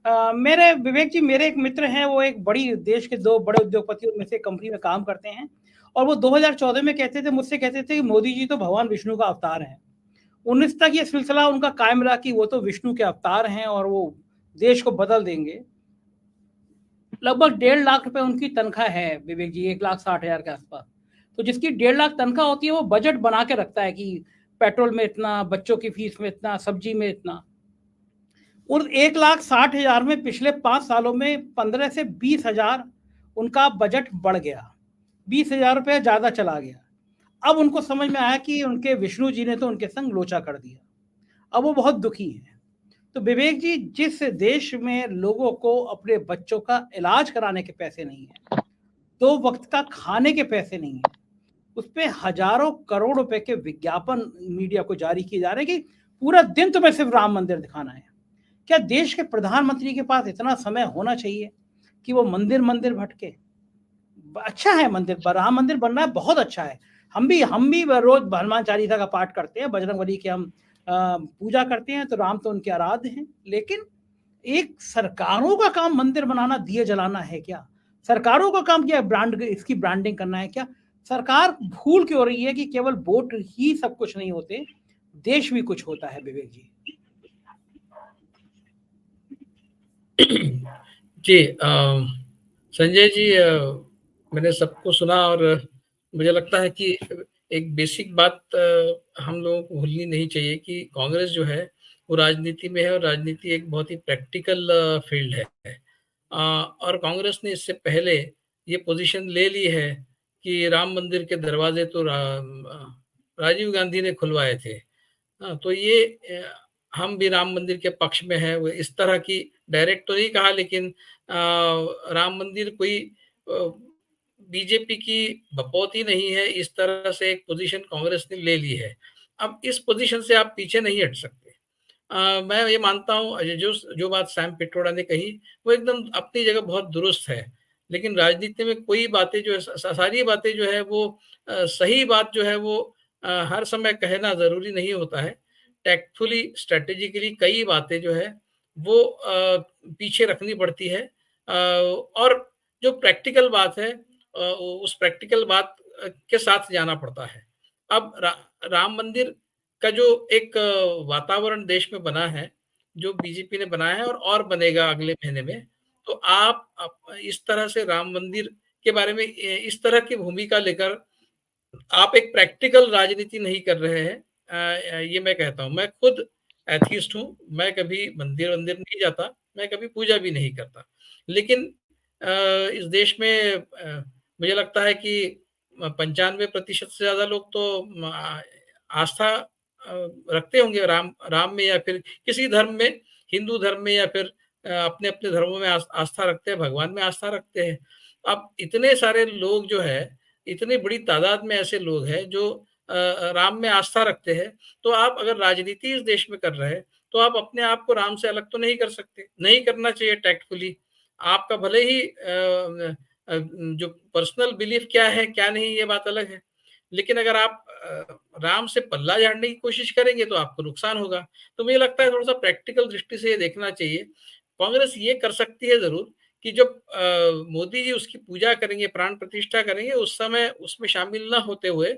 मेरे विवेक जी, मेरे एक मित्र हैं, वो एक बड़ी देश के 2 बड़े उद्योगपतियों में से कंपनी में काम करते हैं और वो 2014 में मुझसे कहते थे कि मोदी जी तो भगवान विष्णु का अवतार हैं। 19 तक ये सिलसिला उनका कायम रहा कि वो तो विष्णु के अवतार हैं और वो देश को बदल देंगे। लगभग 1.5 लाख रुपए उनकी तनख्वाह है विवेक जी, 1,60,000 के आसपास। तो जिसकी 1.5 लाख तनख्वाह होती है वो बजट बना के रखता है कि पेट्रोल में इतना, बच्चों की फीस में इतना, सब्जी में इतना। और 1,60,000 में पिछले 5 सालों में 15 से 20,000 उनका बजट बढ़ गया, 20,000 रुपये ज़्यादा चला गया। अब उनको समझ में आया कि उनके विष्णु जी ने तो उनके संग लोचा कर दिया। अब वो बहुत दुखी हैं। तो विवेक जी, जिस देश में लोगों को अपने बच्चों का इलाज कराने के पैसे नहीं है, 2 वक्त का खाने के पैसे नहीं है, उस पे हजारों करोड़ रुपए के विज्ञापन मीडिया को जारी किए जा रहे हैं कि पूरा दिन तुम्हें सिर्फ राम मंदिर दिखाना है। क्या देश के प्रधानमंत्री के पास इतना समय होना चाहिए कि वो मंदिर मंदिर भटके? अच्छा है मंदिर, राम मंदिर बनना है, बहुत अच्छा है। हम भी रोज हनुमान चालीसा का पाठ करते हैं, बजरंगबली की हम पूजा करते हैं, तो राम तो उनके आराध्य हैं। लेकिन एक सरकारों का काम मंदिर बनाना, दिए जलाना है क्या? सरकारों का काम क्या, ब्रांड इसकी ब्रांडिंग करना है क्या? सरकार भूल क्यों रही है कि केवल वोट ही सब कुछ नहीं होते, देश भी कुछ होता है विवेक जी। जी संजय जी, मैंने सबको सुना और मुझे लगता है कि एक बेसिक बात हम लोगों को भूलनी नहीं चाहिए कि कांग्रेस जो है वो राजनीति में है और राजनीति एक बहुत ही प्रैक्टिकल फील्ड है। और कांग्रेस ने इससे पहले ये पोजीशन ले ली है कि राम मंदिर के दरवाजे तो राजीव गांधी ने खुलवाए थे। हाँ, तो ये हम भी राम मंदिर के पक्ष में है। वो इस तरह की डायरेक्ट तो नहीं कहा, लेकिन राम मंदिर कोई बीजेपी की बपौती नहीं है, इस तरह से एक पोजीशन कांग्रेस ने ले ली है। अब इस पोजीशन से आप पीछे नहीं हट सकते। मैं ये मानता हूँ जो जो बात सैम पिट्रोडा ने कही वो एकदम अपनी जगह बहुत दुरुस्त है। लेकिन राजनीति में कोई बातें जो है सारी बातें जो है वो सही बात जो है वो हर समय कहना ज़रूरी नहीं होता है। टैक्टफुली, स्ट्रैटेजिकली कई बातें जो है वो पीछे रखनी पड़ती है। और जो प्रैक्टिकल बात है उस प्रैक्टिकल बात के साथ जाना पड़ता है। अब राम मंदिर का जो एक वातावरण देश में बना है, जो बीजेपी ने बनाया है और बनेगा अगले महीने में, तो आप इस तरह से राम मंदिर के बारे में इस तरह की भूमिका लेकर आप एक प्रैक्टिकल राजनीति नहीं कर रहे हैं। ये मैं कहता हूँ। मैं खुद एथीस्ट हूँ, मैं कभी मंदिर-वंदिर नहीं जाता, मैं कभी पूजा भी नहीं करता। लेकिन इस देश में मुझे लगता है कि 95% से ज़्यादा लोग तो आस्था रखते होंगे राम राम में या फिर किसी धर्म में, हिंदू धर्म में या फिर अपने-अपने धर्मों में आस्था रखते हैं, भगवान में आस्था रखते हैं। अब इतने सारे लोग जो है, इतनी बड़ी तादाद में ऐसे लोग हैं जो राम में आस्था रखते हैं, तो आप अगर राजनीति इस देश में कर रहे हैं, तो आप अपने आप को राम से अलग तो नहीं कर सकते, नहीं करना चाहिए टैक्टफुली। आपका भले ही जो पर्सनल बिलीफ क्या है, क्या नहीं, ये बात अलग है। लेकिन अगर आप राम से पल्ला झाड़ने की कोशिश करेंगे तो आपको नुकसान होगा। तो मुझे लगता है थोड़ा-सा प्रैक्टिकल दृष्टि से ये देखना चाहिए। कांग्रेस ये कर सकती है ज़रूर कि जब मोदी जी उसकी पूजा करेंगे, प्राण प्रतिष्ठा करेंगे, उस समय उसमें शामिल ना होते हुए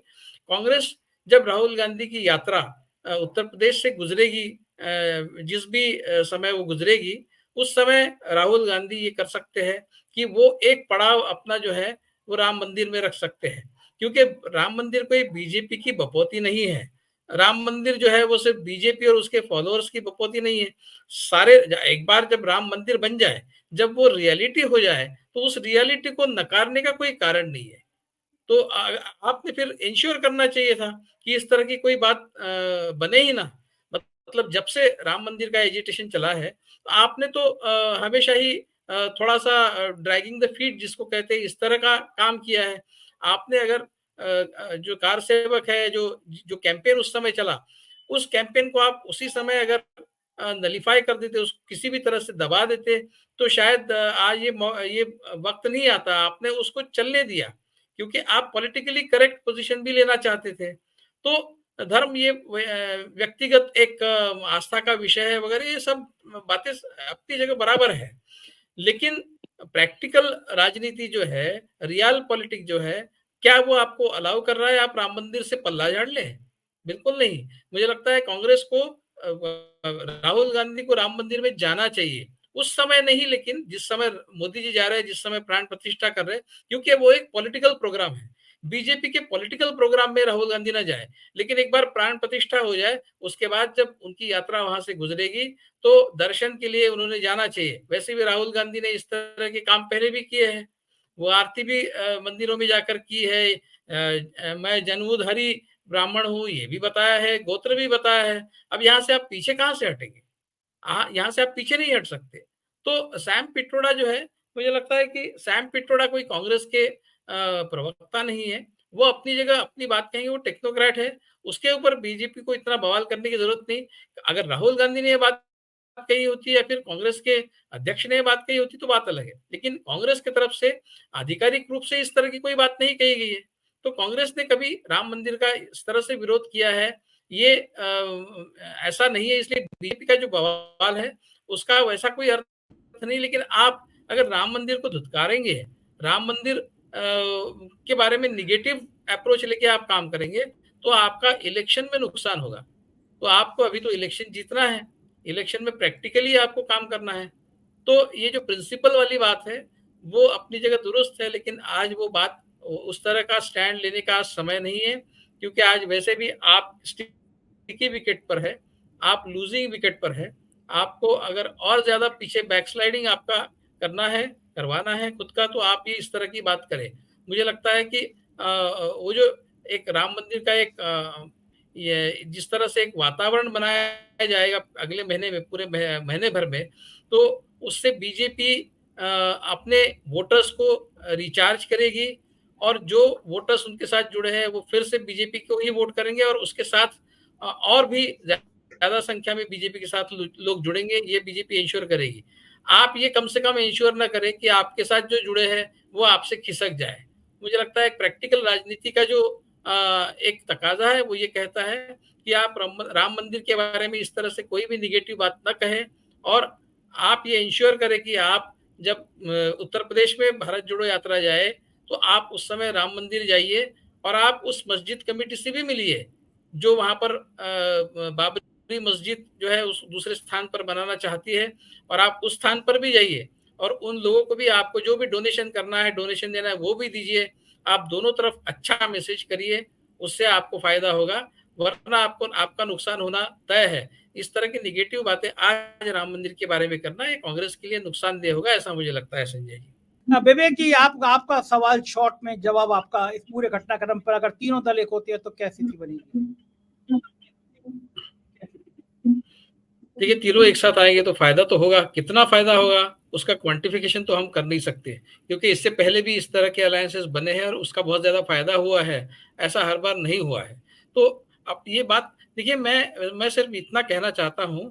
कांग्रेस जब राहुल गांधी की यात्रा उत्तर प्रदेश से गुजरेगी, जिस भी समय वो गुजरेगी, उस समय राहुल गांधी ये कर सकते हैं कि वो एक पड़ाव अपना जो है वो राम मंदिर में रख सकते हैं। क्योंकि राम मंदिर कोई बीजेपी की बपौती नहीं है। राम मंदिर जो है वो सिर्फ बीजेपी और उसके फॉलोअर्स की बपौती नहीं है। सारे एक बार जब राम मंदिर बन जाए, जब वो रियलिटी हो जाए, तो उस रियलिटी को नकारने का कोई कारण नहीं है। तो आपने फिर इंश्योर करना चाहिए था कि इस तरह की कोई बात बने ही ना। मतलब जब से राम मंदिर का एजिटेशन चला है, तो आपने तो हमेशा ही थोड़ा-सा ड्रैगिंग द फीट जिसको कहते हैं, इस तरह का काम किया है। आपने अगर जो कार सेवक है, जो जो कैंपेन उस समय चला, उस कैंपेन को आप उसी समय अगर नलिफाई कर देते, उस किसी भी तरह से दबा देते, तो शायद आज ये वक़्त नहीं आता। आपने उसको चलने दिया, क्योंकि आप पॉलिटिकली करेक्ट पोज़ीशन भी लेना चाहते थे। तो धर्म ये व्यक्तिगत एक आस्था का विषय है वगैरह, ये सब बातें अपनी जगह बराबर है। लेकिन प्रैक्टिकल राजनीति जो है, रियल पॉलिटिक्स जो है, क्या वो आपको अलाउ कर रहा है आप राम मंदिर से पल्ला झाड़ लें? बिल्कुल नहीं। मुझे लगता है कांग्रेस को, राहुल गांधी को राम मंदिर में जाना चाहिए। उस समय नहीं, लेकिन जिस समय मोदी जी जा रहे हैं, जिस समय प्राण प्रतिष्ठा कर रहे हैं, क्योंकि वो एक पॉलिटिकल प्रोग्राम है। बीजेपी के पॉलिटिकल प्रोग्राम में राहुल गांधी ना जाए, लेकिन एक बार प्राण प्रतिष्ठा हो जाए, उसके बाद जब उनकी यात्रा वहां से गुजरेगी तो दर्शन के लिए उन्होंने जाना चाहिए। वैसे भी राहुल गांधी ने इस तरह के काम पहले भी किए हैं। वो आरती भी मंदिरों में जाकर की है। मैं जन्मोधरी ब्राह्मण हूँ, ये भी बताया है, गोत्र भी बताया है। अब यहाँ से आप पीछे कहाँ से हटेंगे? यहाँ से आप पीछे नहीं हट सकते। तो सैम पिट्रोडा जो है, मुझे लगता है कि सैम पिट्रोडा कोई कांग्रेस के प्रवक्ता नहीं है। वो अपनी जगह अपनी बात कहेंगे, वो टेक्नोक्रेट है। उसके ऊपर बीजेपी को इतना बवाल करने की जरूरत नहीं। अगर राहुल गांधी ने ये बात कही होती या फिर कांग्रेस के अध्यक्ष ने बात कही होती तो बात अलग है, लेकिन कांग्रेस की तरफ से आधिकारिक रूप से इस तरह की कोई बात नहीं कही गई है। तो कांग्रेस ने कभी राम मंदिर का इस तरह से विरोध किया है, ये ऐसा नहीं है। इसलिए बीजेपी का जो बवाल है उसका वैसा कोई अर्थ नहीं। लेकिन आप अगर राम मंदिर को धुतकारेंगे, राम मंदिर के बारे में निगेटिव अप्रोच लेके आप काम करेंगे, तो आपका इलेक्शन में नुकसान होगा। तो आपको अभी तो इलेक्शन जीतना है, इलेक्शन में प्रैक्टिकली आपको काम करना है। तो ये जो प्रिंसिपल वाली बात है वो अपनी जगह दुरुस्त है, लेकिन आज वो बात, उस तरह का स्टैंड लेने का समय नहीं है, क्योंकि आज वैसे भी आप स्टिकी विकेट पर है, आप लूजिंग विकेट पर है। आपको अगर और ज्यादा पीछे बैकस्लाइडिंग आपका करना है, करवाना है खुद का, तो आप ये इस तरह की बात करें। मुझे लगता है कि वो जो एक राम मंदिर का एक ये जिस तरह से एक वातावरण बनाया जाएगा अगले महीने में, पूरे महीने भर में, तो उससे बीजेपी अपने वोटर्स को रिचार्ज करेगी, और जो वोटर्स उनके साथ जुड़े हैं वो फिर से बीजेपी को ही वोट करेंगे, और उसके साथ और भी ज्यादा संख्या में बीजेपी के साथ लोग जुड़ेंगे। ये बीजेपी इंश्योर करेगी। आप ये कम से कम इंश्योर ना करें कि आपके साथ जो जुड़े हैं वो आपसे खिसक जाए। मुझे लगता है प्रैक्टिकल राजनीति का जो एक तकाजा है वो ये कहता है कि आप राम मंदिर के बारे में इस तरह से कोई भी निगेटिव बात ना कहें, और आप ये इंश्योर करें कि आप जब उत्तर प्रदेश में भारत जोड़ो यात्रा जाए तो आप उस समय राम मंदिर जाइए, और आप उस मस्जिद कमेटी से भी मिलिए जो वहां पर बाबरी मस्जिद जो है उस दूसरे स्थान पर बनाना चाहती है, और आप उस स्थान पर भी जाइए, और उन लोगों को भी आपको जो भी डोनेशन करना है, डोनेशन देना है, वो भी दीजिए। आप दोनों तरफ अच्छा मैसेज करिए, उससे आपको फायदा होगा, वरना आपको आपका नुकसान होना तय है। इस तरह की निगेटिव बातें आज राम मंदिर के बारे में करना ये कांग्रेस के लिए नुकसानदेह होगा, ऐसा मुझे लगता है संजय जी। विवेक जी, आपका सवाल शॉर्ट में जवाब आपका, इस पूरे घटनाक्रम पर अगर तीनों दल एक होते हैं तो क्या स्थिति बनेगी? देखिए, तीनों एक साथ आएंगे तो फायदा तो होगा। कितना फायदा होगा उसका क्वांटिफिकेशन तो हम कर नहीं सकते, क्योंकि इससे पहले भी इस तरह के अलायंसेस बने हैं और उसका बहुत ज्यादा फायदा हुआ है, ऐसा हर बार नहीं हुआ है। तो अब ये बात देखिए, मैं सिर्फ इतना कहना चाहता हूं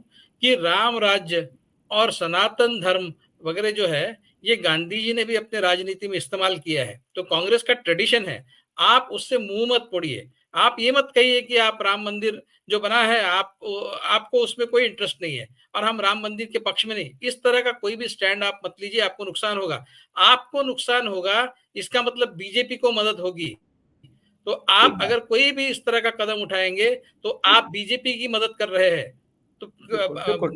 कि राम राज्य और सनातन धर्म वगैरह जो है, ये गांधी जी ने भी अपने राजनीति में इस्तेमाल किया है। तो कांग्रेस का ट्रेडिशन है, आप उससे मुंह मत तोड़िए। आप ये मत कहिए कि आप राम मंदिर जो बना है आपको उसमें कोई इंटरेस्ट नहीं है और हम राम मंदिर के पक्ष में नहीं। इस तरह का कोई भी स्टैंड आप मत लीजिए, आपको नुकसान होगा। आपको नुकसान होगा इसका मतलब बीजेपी को मदद होगी। तो आप अगर कोई भी इस तरह का कदम उठाएंगे तो आप बीजेपी की मदद कर रहे हैं। तो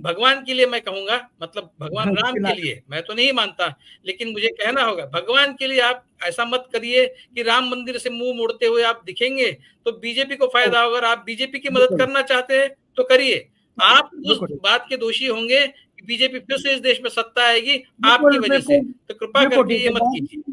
भगवान के लिए मैं कहूंगा, मतलब भगवान राम के लिए, मैं तो नहीं मानता, लेकिन मुझे कहना होगा भगवान के लिए आप ऐसा मत करिए कि राम मंदिर से मुंह मोड़ते हुए आप दिखेंगे तो बीजेपी को फायदा होगा। आप बीजेपी की मदद करना चाहते हैं तो करिए, आप उस बात के दोषी होंगे कि बीजेपी फिर से इस देश में सत्ता आएगी आपकी वजह से। तो कृपा करके ये मत कीजिए।